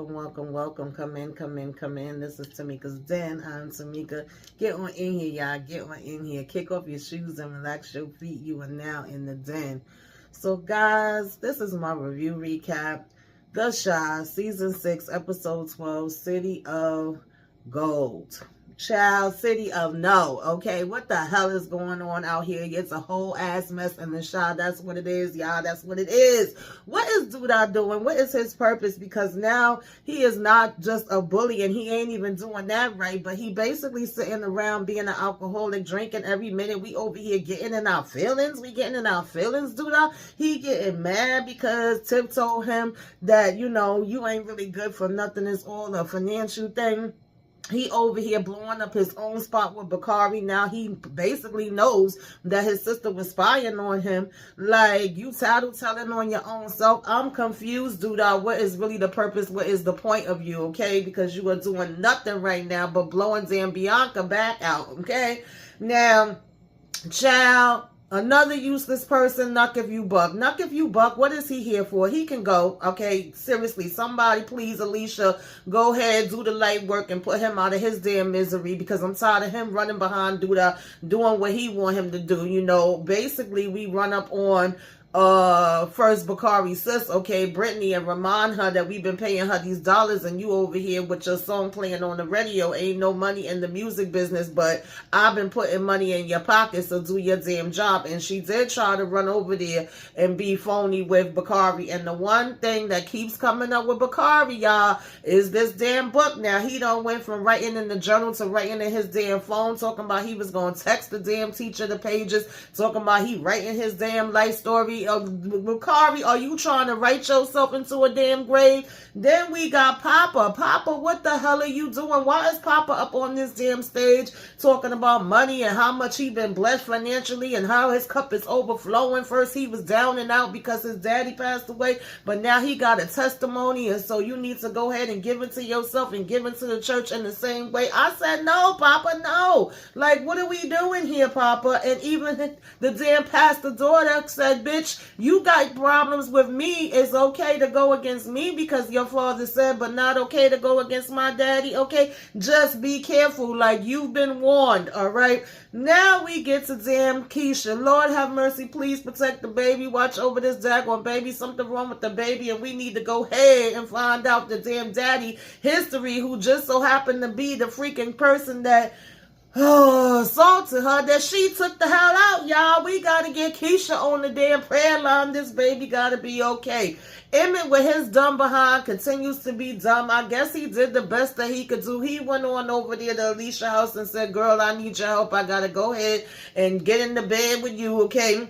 welcome. Come in. This is Tamika's Den. I'm Tamika. Get on in here, y'all. Get on in here. Kick off your shoes and relax your feet. You are now in the den. So, guys, this is my review recap. The Chi, Season 6, Episode 12, City of Gold. Child, City of No, okay? What the hell is going on out here? It's a whole ass mess in the Chi. That's what it is, y'all. That's what it is. What is Duda doing? What is his purpose? Because now he is not just a bully, and he ain't even doing that right, but he basically sitting around being an alcoholic, drinking every minute. We over here getting in our feelings. We getting in our feelings, Duda. He getting mad because Tip told him that, you ain't really good for nothing. It's all a financial thing. He over here blowing up his own spot with Bakari. Now he basically knows that his sister was spying on him. Like, you tattletailing on your own self. I'm confused, dude. What is really the purpose? What is the point of you, okay? Because you are doing nothing right now but blowing damn Bianca back out, okay? Now, child, another useless person, Nuck If You Buck. Nuck If You Buck, what is he here for? He can go, okay? Seriously, somebody please, Alicia, go ahead, do the light work and put him out of his damn misery, because I'm tired of him running behind Duda, doing what he want him to do, Basically, we run up on first Bakari's sis, okay, Brittany, and remind her that we've been paying her these dollars, and you over here with your song playing on the radio. Ain't no money in the music business, but I've been putting money in your pocket, so do your damn job. And she did try to run over there and be phony with Bakari. And the one thing that keeps coming up with Bakari, y'all, is this damn book. Now, he done went from writing in the journal to writing in his damn phone, talking about he was going to text the damn teacher the pages, talking about he writing his damn life story. Bakari, are you trying to write yourself into a damn grave? Then we got Papa. Papa, what the hell are you doing? Why is Papa up on this damn stage talking about money and how much he been blessed financially and how his cup is overflowing? First he was down and out because his daddy passed away, but now he got a testimony, and so you need to go ahead and give it to yourself and give it to the church in the same way. I said, no, Papa, no. Like, what are we doing here, Papa? And even the damn pastor daughter said, bitch, you got problems with me. It's okay to go against me because your father said, but not okay to go against my daddy, okay? Just be careful. Like, you've been warned, all right? Now we get to damn Keisha. Lord have mercy. Please protect the baby. Watch over this daggone baby. Something wrong with the baby, and we need to go ahead and find out the damn daddy history, who just so happened to be the freaking person that assaulted her, that she took the hell out, y'all. We gotta get Keisha on the damn prayer line. This baby gotta be okay. Emmett, with his dumb behind, continues to be dumb. I guess he did the best that he could do. He went on over there to Alicia's house and said, girl, I need your help. I gotta go ahead and get in the bed with you, okay?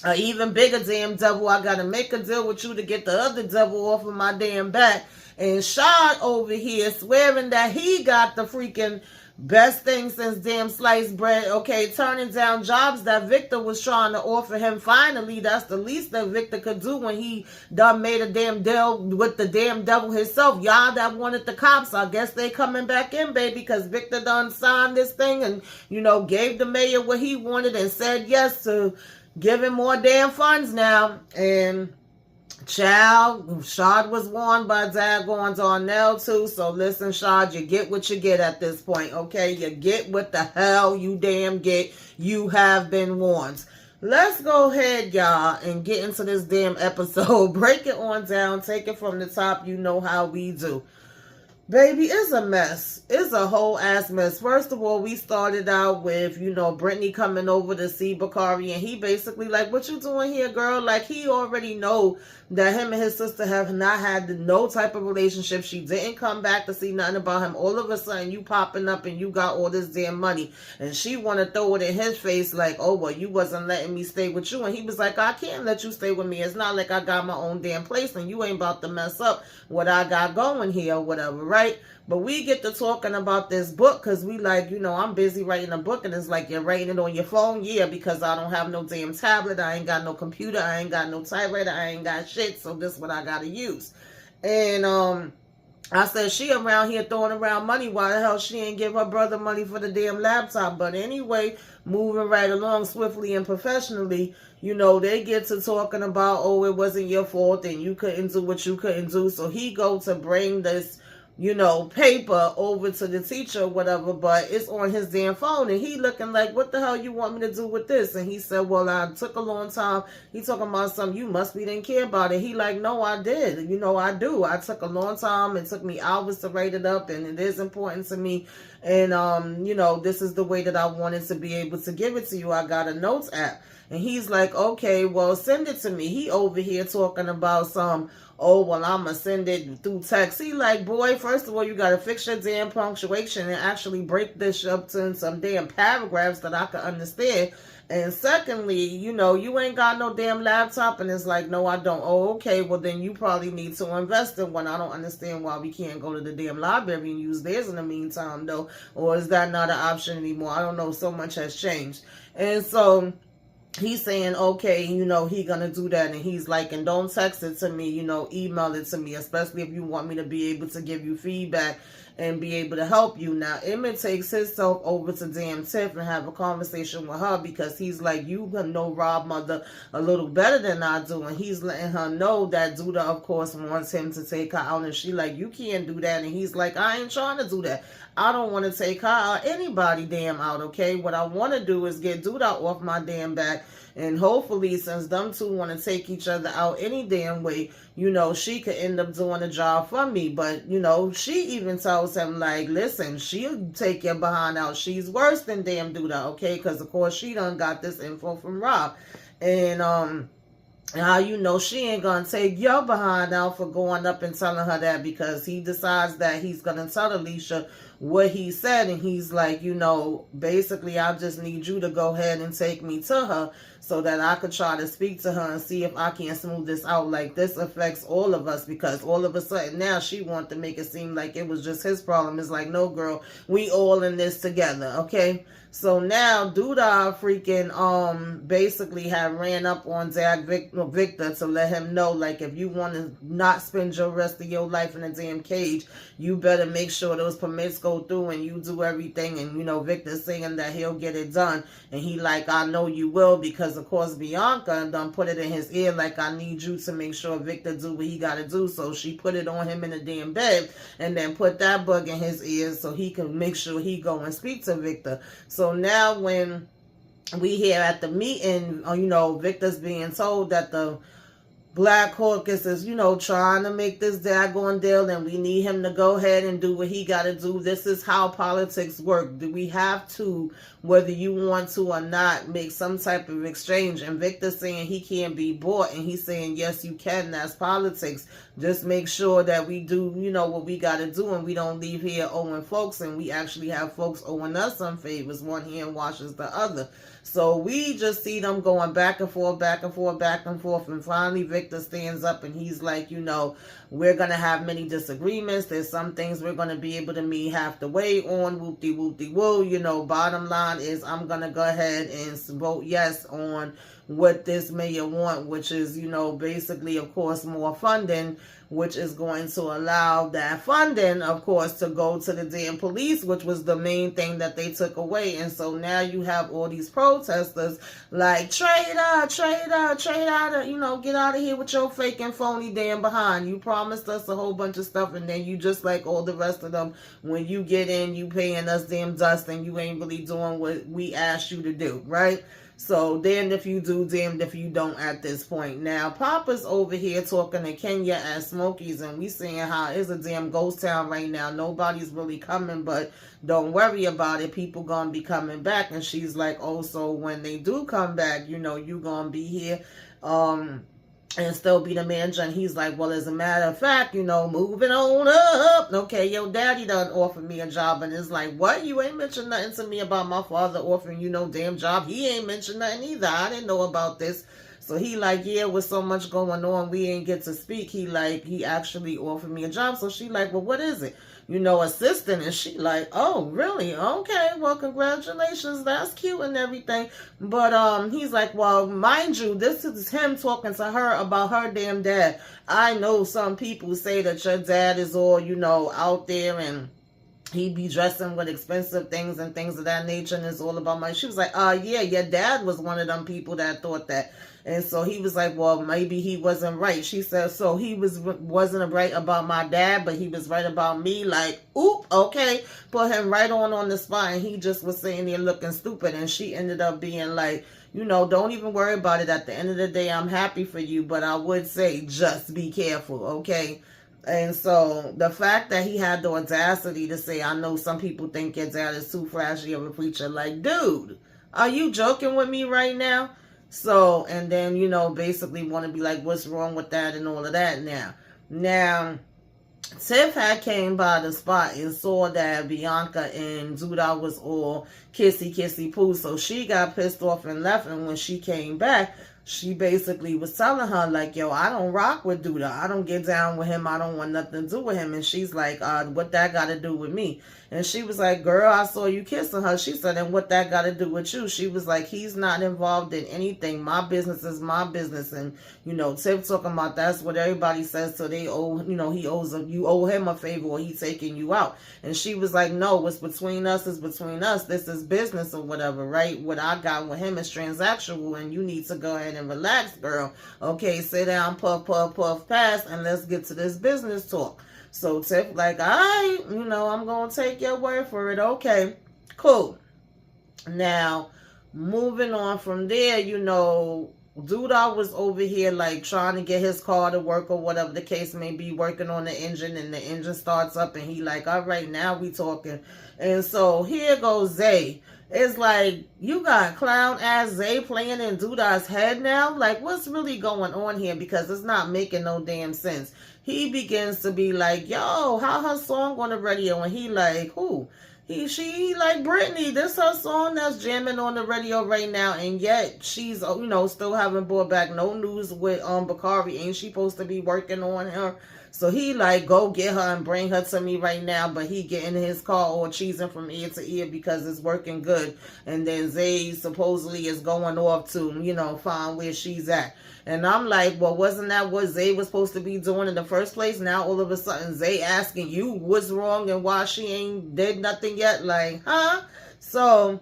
An even bigger damn devil. I gotta make a deal with you to get the other devil off of my damn back. And Shad over here swearing that he got the freaking best thing since damn sliced bread, okay, turning down jobs that Victor was trying to offer him. Finally, that's the least that Victor could do when he done made a damn deal with the damn devil himself. Y'all that wanted the cops, I guess they coming back in, baby, because Victor done signed this thing and, gave the mayor what he wanted and said yes to giving more damn funds now. And child, Shad was warned by Daggone Darnell too. So listen, Shad, you get what you get at this point, okay? You get what the hell you damn get. You have been warned. Let's go ahead, y'all, and get into this damn episode. Break it on down. Take it from the top. You know how we do. Baby, it's a mess. It's a whole ass mess. First of all, we started out with, Brittany coming over to see Bakari, and he basically like, what you doing here, girl? Like, he already know that him and his sister have not had no type of relationship. She didn't come back to see nothing about him. All of a sudden, you popping up and you got all this damn money, and she want to throw it in his face like, oh, well, you wasn't letting me stay with you. And he was like, I can't let you stay with me. It's not like I got my own damn place, and you ain't about to mess up what I got going here or whatever, right? But we get to talking about this book because we like, I'm busy writing a book, and it's like, you're writing it on your phone? Yeah, because I don't have no damn tablet. I ain't got no computer. I ain't got no typewriter. I ain't got shit. So this is what I got to use. And I said, she around here throwing around money. Why the hell she ain't give her brother money for the damn laptop? But anyway, moving right along swiftly and professionally, you know, they get to talking about, oh, it wasn't your fault and you couldn't do what you couldn't do. So he go to bring this, you know, paper over to the teacher or whatever, but it's on his damn phone, and he looking like, what the hell you want me to do with this? And he said, well, I took a long time. He talking about something, you must be didn't care about it. He like, no, I did. You know, I do. I took a long time. It took me hours to write it up, and it is important to me. And, you know, this is the way that I wanted to be able to give it to you. I got a notes app. And he's like, okay, well, send it to me. He over here talking about some, oh, well, I'm going to send it through text. He like, boy, first of all, you got to fix your damn punctuation and actually break this up to some damn paragraphs that I can understand. And secondly, you know, you ain't got no damn laptop. And it's like, no, I don't. Oh, okay, well, then you probably need to invest in one. I don't understand why we can't go to the damn library and use theirs in the meantime, though. Or is that not an option anymore? I don't know. So much has changed. And so he's saying, okay, you know, he gonna do that. And he's like, and don't text it to me, you know, email it to me, especially if you want me to be able to give you feedback and be able to help you. Now, Emmett takes himself over to damn Tiff and have a conversation with her, because he's like, you know Rob mother a little better than I do. And he's letting her know that Duda, of course, wants him to take her out. And she like, you can't do that. And he's like, I ain't trying to do that. I don't want to take her or anybody damn out, okay? What I want to do is get Duda off my damn back. And hopefully, since them two want to take each other out any damn way, you know, she could end up doing the job for me. But, you know, she even tells him, like, listen, she'll take your behind out. She's worse than damn Duda, okay? Because, of course, she done got this info from Rob. And, how you know she ain't gonna take your behind out for going up and telling her that, because he decides that he's gonna tell Alicia what he said. And he's like, you know, basically, I just need you to go ahead and take me to her so that I could try to speak to her and see if I can smooth this out. Like, this affects all of us, because all of a sudden now she wants to make it seem like it was just his problem. It's like, no, girl, we all in this together, okay? So now Duda freaking basically had ran up on Dad Victor to let him know, like, if you want to not spend your rest of your life in a damn cage, you better make sure those permits go through and you do everything. And, you know, Victor's saying that he'll get it done. And he like, I know you will, because, of course, Bianca done put it in his ear, like, I need you to make sure Victor do what he got to do. So she put it on him in the damn bed and then put that bug in his ears so he can make sure he go and speak to Victor. So now when we hear at the meeting, you know, Victor's being told that the Black Caucus is, you know, trying to make this daggone deal, and we need him to go ahead and do what he got to do. This is how politics work. Do we have to, whether you want to or not, make some type of exchange? And Victor's saying he can't be bought, and he's saying, yes, you can. That's politics. Just make sure that we do, you know, what we got to do, and we don't leave here owing folks, and we actually have folks owing us some favors. One hand washes the other. So we just see them going back and forth, back and forth, back and forth. And finally, Victor stands up and he's like, you know, we're going to have many disagreements. There's some things we're going to be able to meet halfway on, whoop-de-whoop-de-woo. You know, bottom line is I'm going to go ahead and vote yes on what this mayor want, which is, you know, basically, of course, more funding, which is going to allow that funding, of course, to go to the damn police, which was the main thing that they took away. And so now you have all these protesters like, traitor, traitor, traitor, you know, get out of here with your fake and phony damn behind. You promised us a whole bunch of stuff, and then you just like all the rest of them, when you get in, you paying us damn dust, and you ain't really doing what we asked you to do, right? So damned if you do, damned if you don't at this point. Now, Papa's over here talking to Kenya and Smokies, and we seeing how it's a damn ghost town right now. Nobody's really coming, but don't worry about it. People gonna be coming back. And she's like, oh, so when they do come back, you know, you gonna be here and still be the manager. And he's like, well, as a matter of fact, you know, moving on up. Okay, your daddy done offered me a job. And it's like, what? You ain't mentioned nothing to me about my father offering you no damn job. He ain't mentioned nothing either. I didn't know about this. So he like, yeah, with so much going on, we ain't get to speak. He actually offered me a job. So she like, well, what is it? Assistant. And she like, oh, really? Okay, well, congratulations. That's cute and everything. But he's like, well, mind you, this is him talking to her about her damn dad. I know some people say that your dad is all, out there and he be dressing with expensive things and things of that nature, and it's all about money. She was like, yeah, your dad was one of them people that thought that. And so he was like, well, maybe he wasn't right. She said, so he wasn't right about my dad, but he was right about me. Like, oop, okay. Put him right on the spot, and he just was sitting there looking stupid. And she ended up being like, don't even worry about it. At the end of the day, I'm happy for you, but I would say just be careful, okay? And so the fact that he had the audacity to say, I know some people think your dad is too flashy of a preacher. Like, dude, are you joking with me right now? So, and then, basically want to be like, what's wrong with that and all of that now. Now, Tiff had came by the spot and saw that Bianca and Duda was all kissy poo. So she got pissed off and left. And when she came back, she basically was telling her, like, yo, I don't rock with Duda. I don't get down with him. I don't want nothing to do with him. And she's like, what that got to do with me? And she was like, girl, I saw you kissing her. She said, and what that got to do with you? She was like, he's not involved in anything. My business is my business. And, Tiff talking about that's what everybody says. So they owe, you owe him a favor or he's taking you out. And she was like, no, what's between us is between us. This is business or whatever, right? What I got with him is transactional, and you need to go ahead and relax, girl. Okay, sit down, puff, pass, and let's get to this business talk. So Tiff like, all right, I'm going to take your word for it. Okay, cool. Now, moving on from there, Duda was over here like trying to get his car to work or whatever the case may be, working on the engine, and the engine starts up and he like, all right, now we talking. And so here goes Zay. It's like, you got clown ass Zay playing in Duda's head now? Like, what's really going on here? Because it's not making no damn sense. He begins to be like, yo, how her song on the radio? And he like, who? She like Britney. This her song that's jamming on the radio right now. And yet she's, still haven't brought back no news with Bakari. Ain't she supposed to be working on her? So he like, go get her and bring her to me right now. But he get in his car all cheesing from ear to ear because it's working good. And then Zay supposedly is going off to, find where she's at. And I'm like, well, wasn't that what Zay was supposed to be doing in the first place? Now all of a sudden Zay asking you what's wrong and why she ain't did nothing yet. Like, huh? So,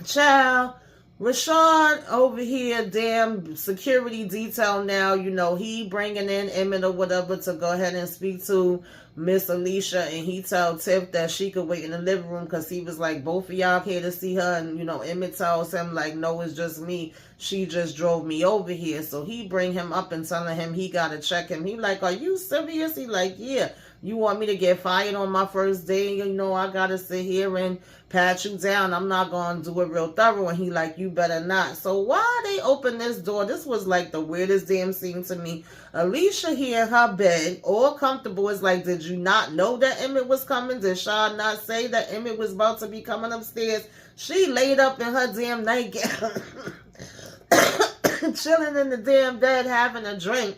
child, Rashad over here, damn security detail now, he bringing in Emmett or whatever to go ahead and speak to Miss Alicia, and he told Tiff that she could wait in the living room because he was like, both of y'all here to see her, and Emmett tells him like, no, it's just me. She just drove me over here. So he bring him up and telling him he gotta check him. He like, are you serious? He like, yeah. You want me to get fired on my first day? I gotta sit here and pat you down. I'm not gonna do it real thorough. And he like, you better not. So why they open this door? This was like the weirdest damn scene to me. Alicia here in her bed, all comfortable, is like, did you not know that Emmett was coming? Did Shaw not say that Emmett was about to be coming upstairs? She laid up in her damn nightgown, chilling in the damn bed, having a drink.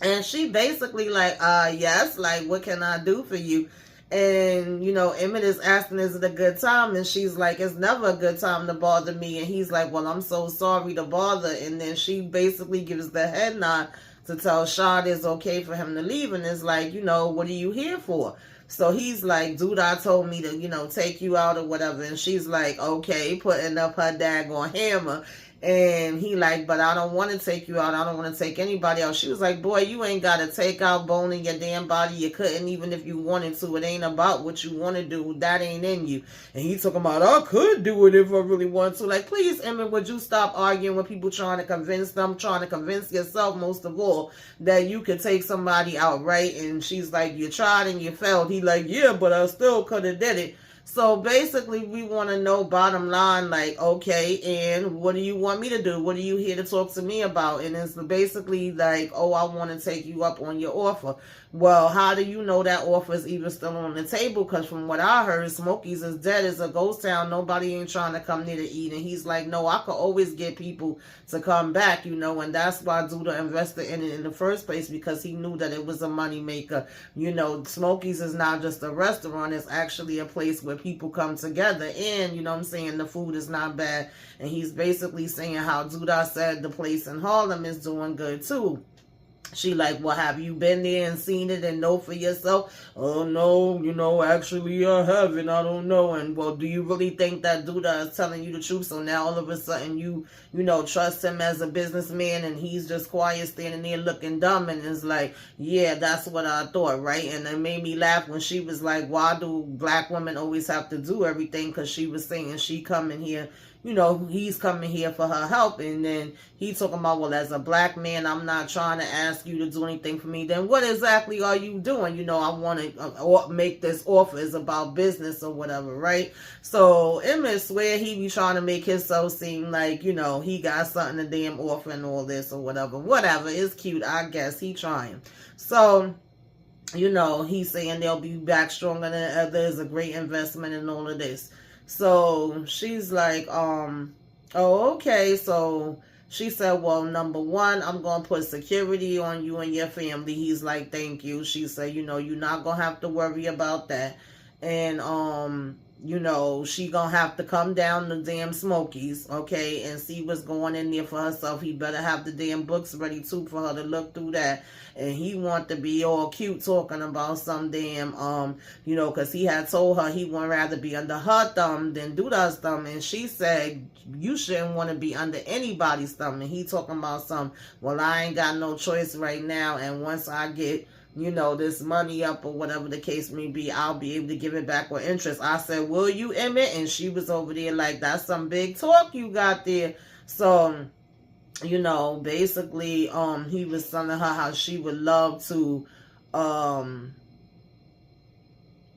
And she basically like, yes, like, what can I do for you? And, Emmett is asking, is it a good time? And she's like, it's never a good time to bother me. And he's like, well, I'm so sorry to bother. And then she basically gives the head nod to tell Shad it's okay for him to leave. And it's like, what are you here for? So he's like, dude, I told me to, take you out or whatever. And she's like, okay, putting up her daggone hammer. And he like, but I don't want to take you out. I don't want to take anybody out. She was like, boy, you ain't got to take out bone in your damn body. You couldn't even if you wanted to. It ain't about what you want to do. That ain't in you. And he talking about, I could do it if I really want to. Like, please, Emmett, would you stop arguing with people trying to convince them, trying to convince yourself, most of all, that you could take somebody out, right? And she's like, you tried and you failed. He like, yeah, but I still could have did it. So basically, we want to know, bottom line, like, okay, and what do you want me to do? What are you here to talk to me about? And it's basically like, oh, I want to take you up on your offer. Well, how do you know that offer is even still on the table? Because from what I heard, Smokey's is dead. It's a ghost town. Nobody ain't trying to come near to eat. And he's like, no, I could always get people to come back, you know. And that's why Duda invested in it in the first place, because he knew that it was a money maker. You know, Smokey's is not just a restaurant. It's actually a place where people come together. And, you know what I'm saying, the food is not bad. And he's basically saying how Duda said the place in Harlem is doing good too. She like, well, have you been there and seen it and know for yourself? Oh, no, you know, actually I haven't. I don't know. And, well, do you really think that Duda is telling you the truth? So now all of a sudden you know, trust him as a businessman, and he's just quiet standing there looking dumb, and it's like, yeah, that's what I thought, right? And it made me laugh when she was like, why do black women always have to do everything? Because she was saying she coming here, you know, he's coming here for her help. And then he talking about, well, as a black man, I'm not trying to ask you to do anything for me. Then what exactly are you doing? You know, I want to make this offer. It's about business or whatever, right? So Emmett swear he be trying to make himself seem like, you know, he got something to damn offer and all this or whatever. Whatever. It's cute, I guess. He trying. So, you know, he's saying they'll be back stronger than ever. It's a great investment in all of this. So she's like, oh, okay. So she said, well, number one, I'm going to put security on you and your family. He's like, thank you. She said, you know, you're not going to have to worry about that. And, you know, she going to have to come down to damn Smokies, okay, and see what's going in there for herself. He better have the damn books ready, too, for her to look through that. And he want to be all cute talking about some damn, you know, because he had told her he would rather be under her thumb than Duda's thumb. And she said, you shouldn't want to be under anybody's thumb. And he talking about some, well, I ain't got no choice right now. And once I get, you know, this money up or whatever the case may be, I'll be able to give it back with interest. I said, will you, Emmett? And she was over there like, that's some big talk you got there. So, you know, basically, he was telling her how she would love to,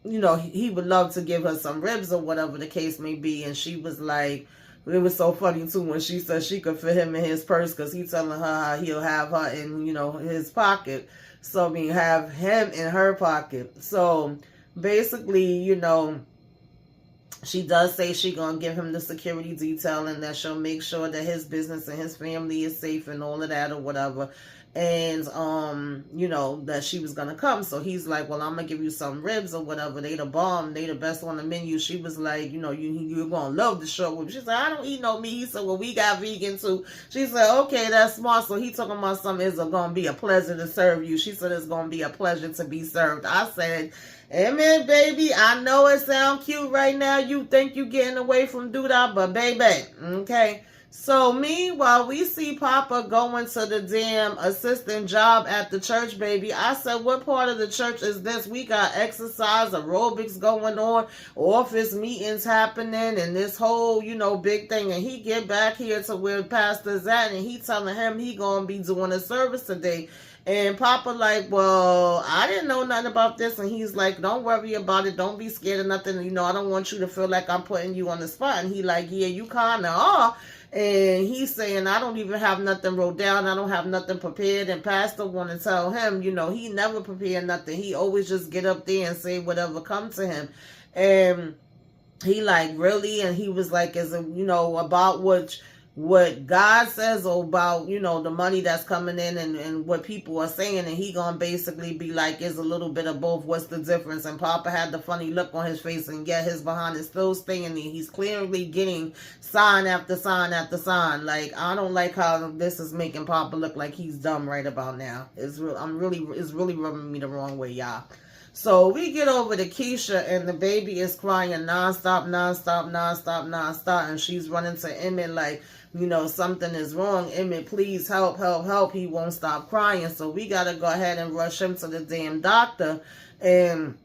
you know, he would love to give her some ribs or whatever the case may be. And she was like, it was so funny too when she said she could fit him in his purse, because he's telling her how he'll have her in, you know, his pocket. So, I mean, have him in her pocket. So, basically, you know, she does say she gonna give him the security detail, and that she'll make sure that his business and his family is safe and all of that or whatever. And, you know, that she was gonna come. So he's like, well, I'm gonna give you some ribs or whatever. They the bomb. They the best on the menu. She was like, you know, you're gonna love the show. She said, I don't eat no meat. He said, well, we got vegan too. She said, okay, that's smart. So he talking about something. It's gonna be a pleasure to serve you. She said, it's gonna be a pleasure to be served. I said, amen, baby. I know it sound cute right now. You think you getting away from Duda, but baby, okay. So meanwhile, we see Papa going to the damn assistant job at the church, baby. I said, what part of the church is this? We got exercise, aerobics going on, office meetings happening, and this whole, you know, big thing. And he get back here to where Pastor's at, and he telling him he gonna be doing a service today. And Papa like, well, I didn't know nothing about this. And he's like, don't worry about it. Don't be scared of nothing. You know, I don't want you to feel like I'm putting you on the spot. And he like, yeah, you kind of are. And he's saying, I don't even have nothing wrote down. I don't have nothing prepared. And Pastor want to tell him, you know, he never prepared nothing. He always just get up there and say whatever comes to him. And he like, really? And he was like, is it, you know, about what God says about, you know, the money that's coming in and what people are saying, and he gonna basically be like, it's a little bit of both, what's the difference? And Papa had the funny look on his face, and yet his behind is still staying there. He's clearly getting sign after sign after sign. Like, I don't like how this is making Papa look like he's dumb right about now. It's really rubbing me the wrong way, y'all. So we get over to Keisha, and the baby is crying nonstop, and she's running to Emmett like, you know, something is wrong. Emmett, please help, help, help. He won't stop crying. So we got to go ahead and rush him to the damn doctor. And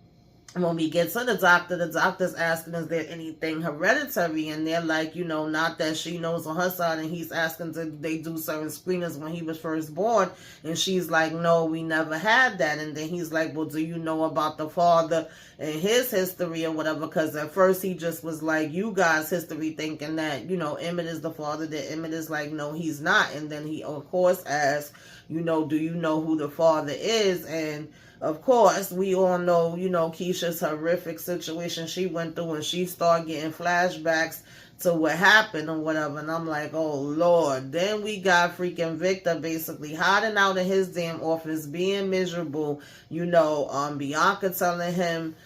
when we get to the doctor's asking, is there anything hereditary? And they're like, you know, not that she knows on her side. And he's asking, did they do certain screenings when he was first born? And she's like, no, we never had that. And then he's like, well, do you know about the father and his history or whatever? Because at first he just was like, you guys' history, thinking that, you know, Emmett is the father. That Emmett is like, no, he's not. And then he, of course, asks, you know, do you know who the father is? And of course, we all know, you know, Keisha's horrific situation she went through, and she started getting flashbacks to what happened or whatever. And I'm like, oh Lord. Then we got freaking Victor basically hiding out in his damn office, being miserable. You know, Bianca telling him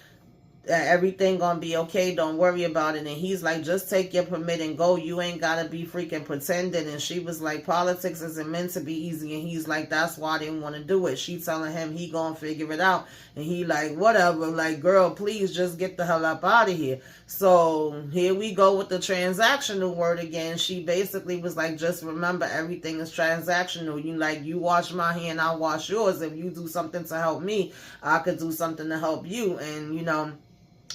everything gonna be okay, don't worry about it. And he's like, just take your permit and go, you ain't gotta be freaking pretending. And she was like, politics isn't meant to be easy. And he's like, that's why I didn't want to do it. She telling him he gonna figure it out, and he like, whatever, like, girl, please just get the hell up out of here. So here we go with the transactional word again. She basically was like, just remember, everything is transactional. You like, you wash my hand, I wash yours. If you do something to help me, I could do something to help you. And you know,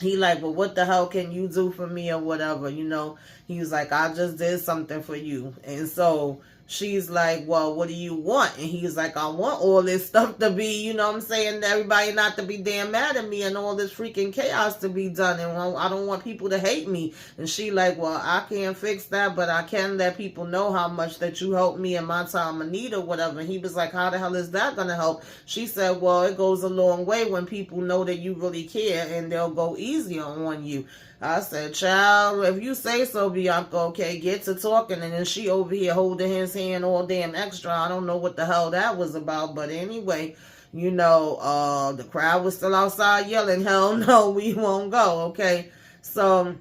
he like, well, what the hell can you do for me or whatever, you know? He was like, I just did something for you. And so she's like, well, what do you want? And he's like, I want all this stuff to be, you know what I'm saying, everybody not to be damn mad at me, and all this freaking chaos to be done, and I don't want people to hate me. And she like, well, I can't fix that, but I can let people know how much that you helped me in my time of need or whatever. And he was like, how the hell is that gonna help? She said, well, it goes a long way when people know that you really care, and they'll go easier on you. I said, child, if you say so, Bianca, okay, get to talking. And then she over here holding his hand all damn extra. I don't know what the hell that was about. But anyway, you know, the crowd was still outside yelling, hell no, we won't go, okay? So,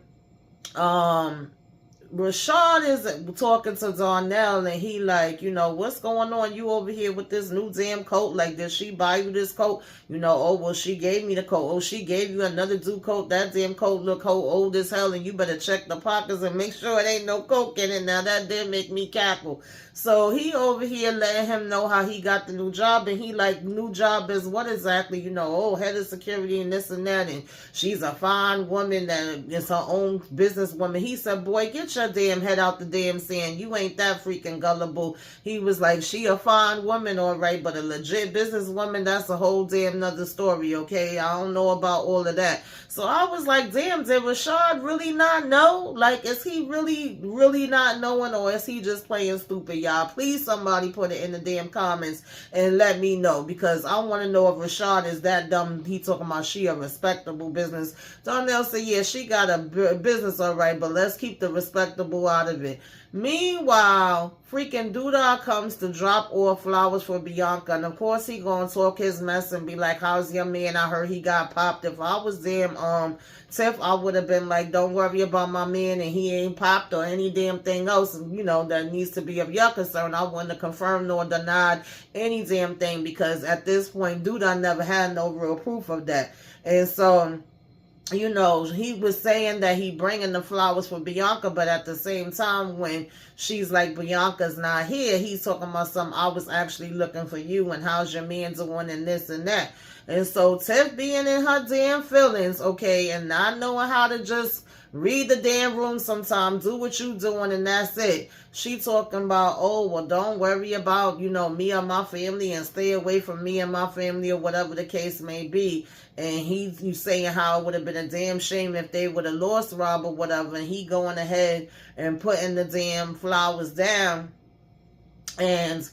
Rashad is talking to Darnell, and he like, you know, what's going on? You over here with this new damn coat? Like, did she buy you this coat? You know, oh, well, she gave me the coat. Oh, she gave you another new coat. That damn coat look old as hell, and you better check the pockets and make sure it ain't no coke in it. Now, that did make me cackle. So he over here letting him know how he got the new job, and he like, new job is what exactly? You know, oh, head of security and this and that, and she's a fine woman that is her own businesswoman. He said, boy, get your damn head out the damn sand. You ain't that freaking gullible. He was like, she a fine woman, all right, but a legit businesswoman, that's a whole damn nother story, okay? I don't know about all of that. So I was like, damn, did Rashad really not know? Like, is he really not knowing, or is he just playing stupid, y'all? Please, somebody put it in the damn comments and let me know, because I want to know if Rashad is that dumb. He talking about she a respectable business. Darnell said, yeah, she got a business, all right, but let's keep the respectable out of it. Meanwhile, freaking Duda comes to drop off flowers for Bianca, and of course he gonna talk his mess and be like, how's your man? I heard he got popped. If I was damn Tiff, I would have been like, don't worry about my man, and he ain't popped or any damn thing else, you know, that needs to be of your concern. I wouldn't have confirmed nor denied any damn thing, because at this point, Duda never had no real proof of that. And so, you know, he was saying that he bringing the flowers for Bianca, but at the same time, when she's like, Bianca's not here, he's talking about something, I was actually looking for you, and how's your man doing, and this and that. And so Tiff being in her damn feelings, okay, and not knowing how to just read the damn room sometimes, do what you doing, and that's it. She talking about, oh, well, don't worry about, you know, me or my family, and stay away from me and my family, or whatever the case may be. And he's saying how it would have been a damn shame if they would have lost Rob or whatever. And he going ahead and putting the damn flowers down. And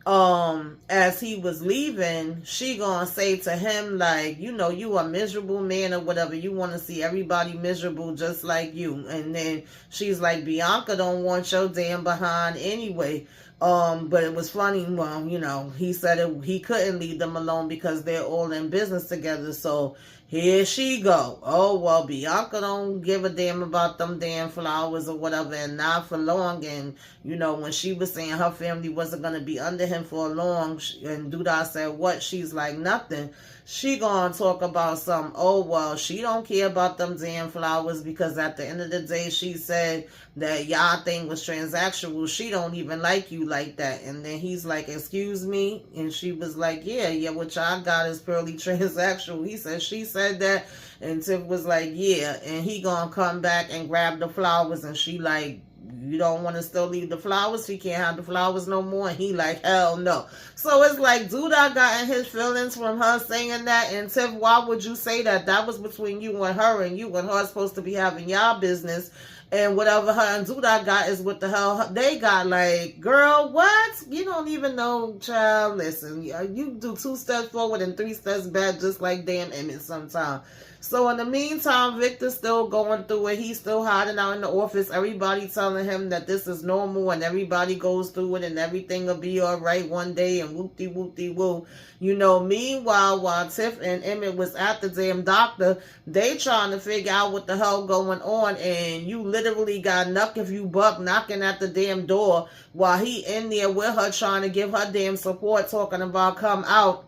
as he was leaving, she gonna say to him, like, you know, you a miserable man or whatever. You want to see everybody miserable just like you. And then she's like, Bianca don't want your damn behind anyway. But it was funny, well, you know, he said he couldn't leave them alone because they're all in business together. So here she go. Oh, well, Bianca don't give a damn about them damn flowers or whatever, and not for long. And, you know, when she was saying her family wasn't going to be under him for long, and Duda said, what? She's like, nothing. She gonna talk about some, oh, well, she don't care about them damn flowers, because at the end of the day, she said that y'all thing was transactional. She don't even like you like that. And then he's like, excuse me? And she was like, yeah, what y'all got is purely transactional. He said, she said that. And Tiff was like, yeah. And he gonna come back and grab the flowers, and she like, you don't want to still leave the flowers? She can't have the flowers no more. And he like, hell no. So it's like, dude, I got in his feelings from her saying that. And Tiff, why would you say that? That was between you and her, and you and her are supposed to be having y'all business. And whatever her and Duda got is what the hell they got. Like, girl, what? You don't even know, child. Listen, you do 2 steps forward and 3 steps back, just like damn Emmett sometimes. So in the meantime, Victor's still going through it. He's still hiding out in the office. Everybody telling him that this is normal and everybody goes through it and everything will be all right one day and whoop-de-whoop-de-woo. You know, meanwhile, while Tiff and Emmett was at the damn doctor, they trying to figure out what the hell going on, and you literally got Nuck If You Buck knocking at the damn door while he in there with her trying to give her damn support, talking about come out.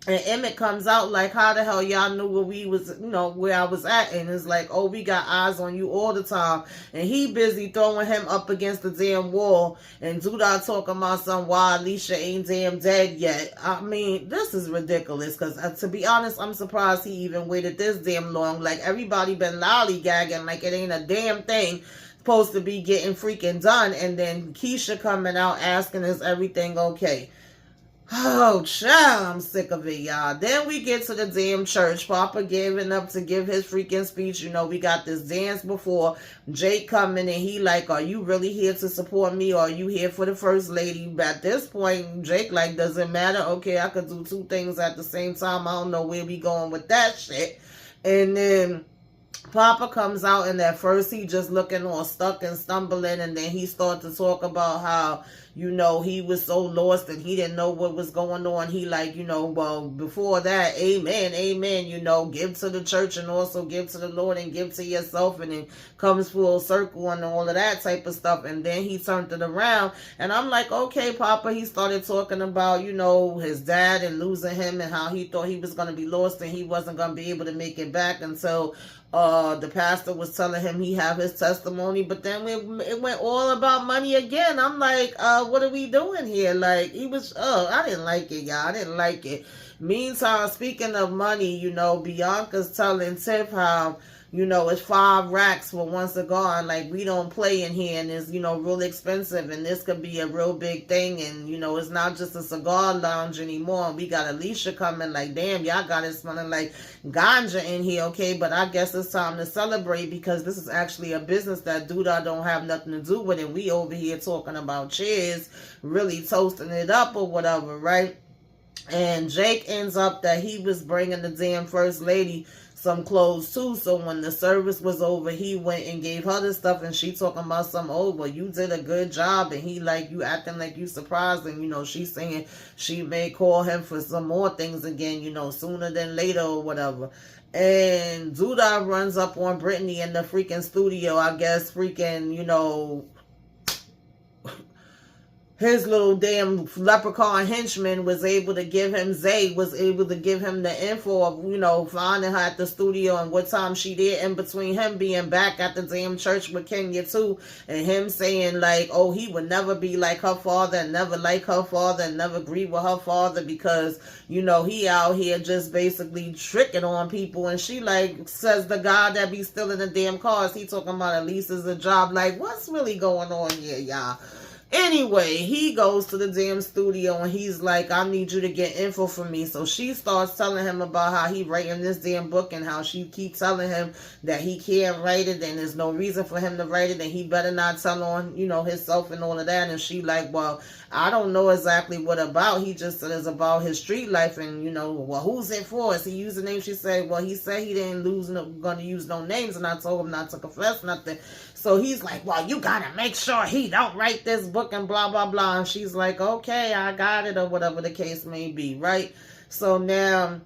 And Emmett comes out like, how the hell y'all knew where we was, you know, where I was at? And it's like, oh, we got eyes on you all the time. And he busy throwing him up against the damn wall. And Duda talking about some, why Alicia ain't damn dead yet. I mean, this is ridiculous. Because to be honest, I'm surprised he even waited this damn long. Like, everybody been lollygagging like it ain't a damn thing supposed to be getting freaking done. And then Keisha coming out asking, is everything okay? Oh, child, I'm sick of it, y'all. Then we get to the damn church. Papa giving up to give his freaking speech. You know, we got this dance before. Jake coming and he like, are you really here to support me or are you here for the first lady? But at this point, Jake like, does it matter? Okay, I could do 2 things at the same time. I don't know where we going with that shit. And then Papa comes out, and at first he just looking all stuck and stumbling, and then he started to talk about how, you know, he was so lost and he didn't know what was going on. He like, you know, well, before that, amen, you know, give to the church and also give to the Lord and give to yourself, and it comes full circle and all of that type of stuff. And then he turned it around, and I'm like, okay, Papa. He started talking about, you know, his dad and losing him and how he thought he was going to be lost and he wasn't going to be able to make it back until the pastor was telling him he have his testimony. But then it went all about money again. I'm like, what are we doing here? Like, he was, I didn't like it, y'all. I didn't like it. Meantime, speaking of money, you know, Bianca's telling Tiff how, you know, it's 5 racks for 1 cigar, and like, we don't play in here, and it's, you know, real expensive, and this could be a real big thing, and, you know, it's not just a cigar lounge anymore. And we got Alicia coming like, damn, y'all got it smelling like ganja in here, okay? But I guess it's time to celebrate, because this is actually a business that Duda don't have nothing to do with, and we over here talking about cheers, really toasting it up or whatever, right? And Jake ends up that he was bringing the damn first lady some clothes too. So when the service was over, he went and gave her the stuff, and she talking about some, oh, well, you did a good job, and he like, you acting like you surprised, and you know, she's saying she may call him for some more things again, you know, sooner than later or whatever. And Duda runs up on Brittany in the freaking studio, I guess freaking, you know, his little damn leprechaun henchman was able to give him, Zay was able to give him the info of, you know, finding her at the studio and what time she did, in between him being back at the damn church with Kenya too, and him saying like, oh, he would never be like her father and never like her father and never agree with her father, because, you know, he out here just basically tricking on people. And she like says, the guy that be stealing the damn cars, he talking about at least is a job. Like, what's really going on here, y'all? Anyway, he goes to the damn studio and he's like, I need you to get info from me. So she starts telling him about how he writing this damn book and how she keeps telling him that he can't write it and there's no reason for him to write it and he better not tell on, you know, himself and all of that. And she like, well, I don't know exactly what about. He just said it's about his street life, and, you know, well, who's it for? Is he use the name? She said, well, he said he didn't gonna use no names, and I told him not to confess nothing. So he's like, well, you gotta make sure he don't write this book and blah, blah, blah. And she's like, okay, I got it, or whatever the case may be, right? So now,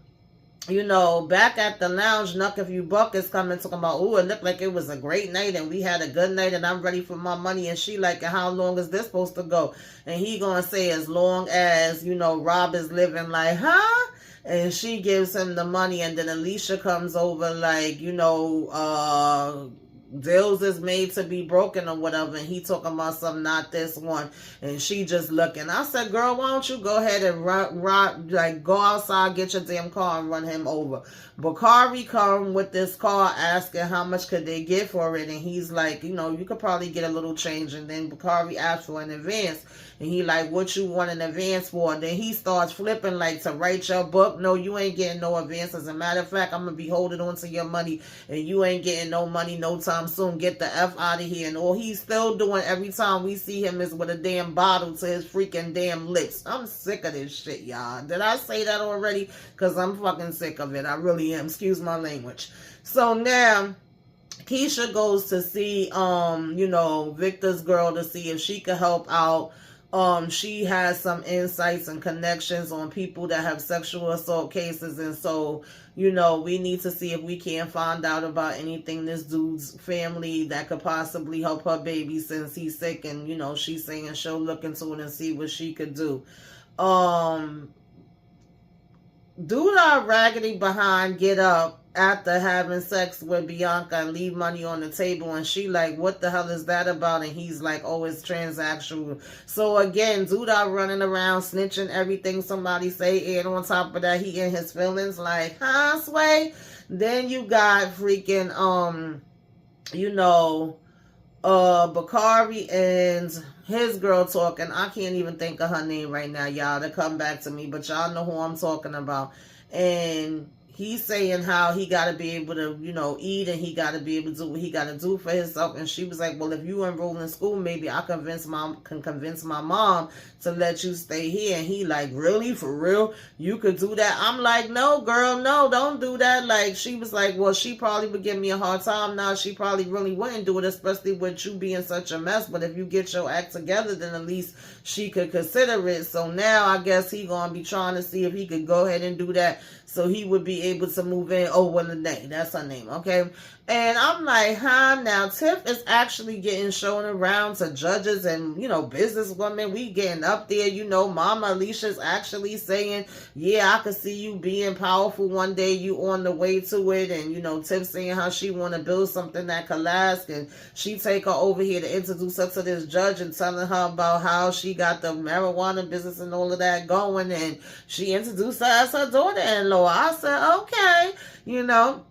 you know, back at the lounge, Nuck If You Buck is coming talking about, oh, it looked like it was a great night and we had a good night and I'm ready for my money. And she like, how long is this supposed to go? And he gonna say, as long as, you know, Rob is living. Like, huh? And she gives him the money, and then Alicia comes over like, you know, deals is made to be broken or whatever, and he talking about something, not this one, and she just looking. I said, girl, why don't you go ahead and go outside, get your damn car and run him over. Bakari come with this car asking how much could they get for it, and he's like, you know, you could probably get a little change, and then Bakari asked for an advance, and he like, what you want an advance for? And then he starts flipping like, to write your book. No, you ain't getting no advance. As a matter of fact, I'm gonna be holding on to your money, and you ain't getting no money no time soon. Get the F out of here. And all he's still doing every time we see him is with a damn bottle to his freaking damn lips. I'm sick of this shit, y'all. Did I say that already? Because I'm fucking sick of it. I really am. Excuse my language. So now Keisha goes to see you know, Victor's girl to see if she could help out. She has some insights and connections on people that have sexual assault cases, and so, you know, we need to see if we can find out about anything this dude's family that could possibly help her baby since he's sick, and, you know, she's saying she'll look into it and see what she could do. Dude, our raggedy behind get up after having sex with Bianca and leave money on the table, and she like, what the hell is that about? And he's like, oh, it's transactional. So again, dude out running around snitching everything somebody say, and on top of that, he in his feelings like, huh, Sway? Then you got freaking you know, Bakari and his girl talking. I can't even think of her name right now, y'all, to come back to me, but y'all know who I'm talking about. And he's saying how he got to be able to, you know, eat, and he got to be able to do what he got to do for himself. And she was like, well, if you enroll in school, maybe I can convince my mom to let you stay here. And he like, really? For real? You could do that? I'm like, no, girl, no, don't do that. Like, she was like, well, she probably would give me a hard time. Now, she probably really wouldn't do it, especially with you being such a mess. But if you get your act together, then at least she could consider it. So now I guess he gonna be trying to see if he could go ahead and do that, so he would be able to move in. Oh, well, Lene, that's her name, okay? And I'm like, huh? Now, Tiff is actually getting shown around to judges and, you know, businesswomen. We getting up there, you know. Mama Alicia's actually saying, yeah, I could see you being powerful one day. You on the way to it. And, you know, Tiff saying how she want to build something that could last. And she take her over here to introduce her to this judge and telling her about how she got the marijuana business and all of that going. And she introduced her as her daughter-in-law. I said, okay, you know.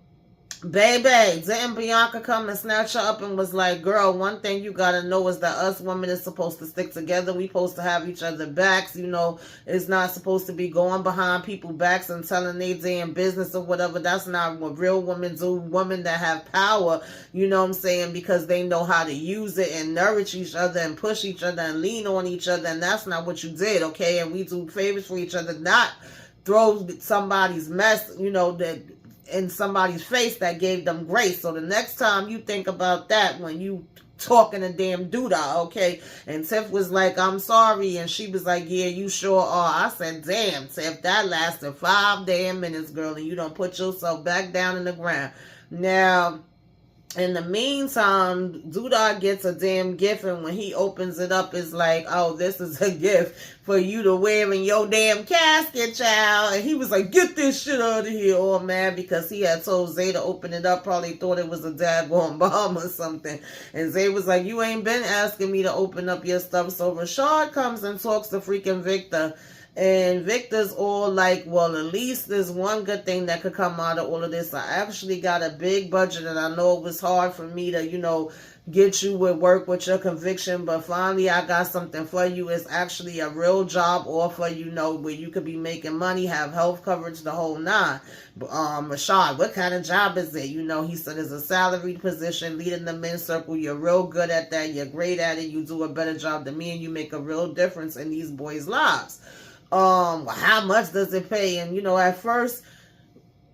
Baby, didn't Bianca come and snatch her up and was like, girl, one thing you gotta know is that us women is supposed to stick together. We supposed to have each other backs, you know. It's not supposed to be going behind people's backs and telling their damn business or whatever. That's not what real women do. Women that have power, you know what I'm saying, because they know how to use it and nourish each other and push each other and lean on each other. And that's not what you did, okay? And we do favors for each other, not throw somebody's mess, you know, that in somebody's face that gave them grace. So the next time you think about that when you talking a damn doodah, okay? And Tiff was like, I'm sorry. And she was like, yeah, you sure are. I said, damn, Tiff, that lasted 5 damn minutes, girl, and you don't put yourself back down in the ground. Now, in the meantime, Duda gets a damn gift, and when he opens it up, it's like, oh, this is a gift for you to wear in your damn casket, child. And he was like, get this shit out of here, all mad because he had told Zay to open it up, probably thought it was a daggone bomb or something. And Zay was like, you ain't been asking me to open up your stuff. So Rashad comes and talks to freaking Victor. And Victor's all like, well, at least there's one good thing that could come out of all of this. I actually got a big budget, and I know it was hard for me to, you know, get you with work with your conviction, but finally I got something for you. It's actually a real job offer, you know, where you could be making money, have health coverage, the whole nine. Rashad, what kind of job is it? You know, he said it's a salaried position, leading the men's circle. You're real good at that. You're great at it. You do a better job than me, and you make a real difference in these boys' lives. How much does it pay? And, you know, at first,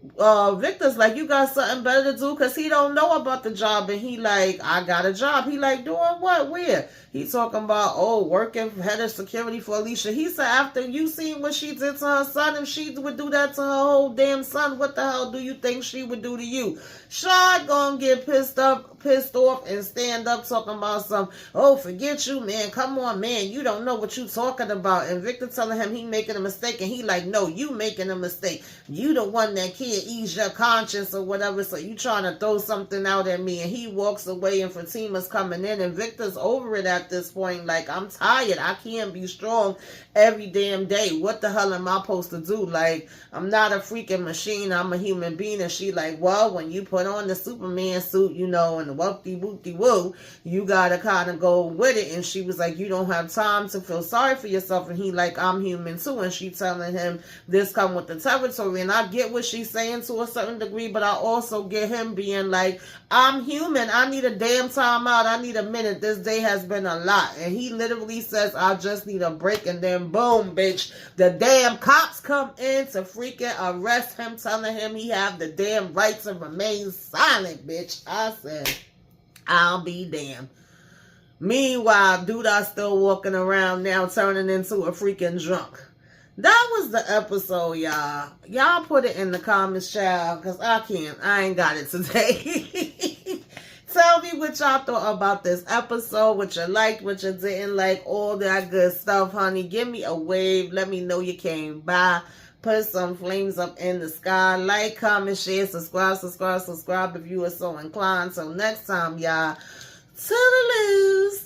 Victor's like, you got something better to do, because he don't know about the job. And he like, I got a job. He like, doing what? Where? He talking about, oh, working head of security for Alicia. He said, after you seen what she did to her son, if she would do that to her whole damn son, what the hell do you think she would do to you? Shad gonna get pissed off and stand up talking about some, oh, forget you, man. Come on, man. You don't know what you talking about. And Victor telling him he making a mistake, and he like, no, you making a mistake. You the one that can't me and ease your conscience or whatever. So you trying to throw something out at me. And he walks away and Fatima's coming in. And Victor's over it at this point. Like, I'm tired. I can't be strong every damn day. What the hell am I supposed to do? Like, I'm not a freaking machine. I'm a human being. And she like, well, when you put on the Superman suit, you know, and the whoop-de-whoop-de-woo, you gotta kind of go with it. And she was like, you don't have time to feel sorry for yourself. And he like, I'm human too. And she telling him this come with the territory. And I get what she's saying to a certain degree, but I also get him being like, I'm human. I need a damn time out. I need a minute. This day has been a lot. And he literally says, I just need a break. And then boom, bitch, the damn cops come in to freaking arrest him, telling him he have the damn right to remain silent, bitch. I said, I'll be damned. Meanwhile, dude, I still walking around now turning into a freaking drunk. That was the episode, y'all. Y'all put it in the comments, child, because I can't. I ain't got it today. Tell me what y'all thought about this episode, what you liked, what you didn't like, all that good stuff, honey. Give me a wave. Let me know you came by. Put some flames up in the sky. Like, comment, share, subscribe if you are so inclined. Till next time, y'all. Toodaloo.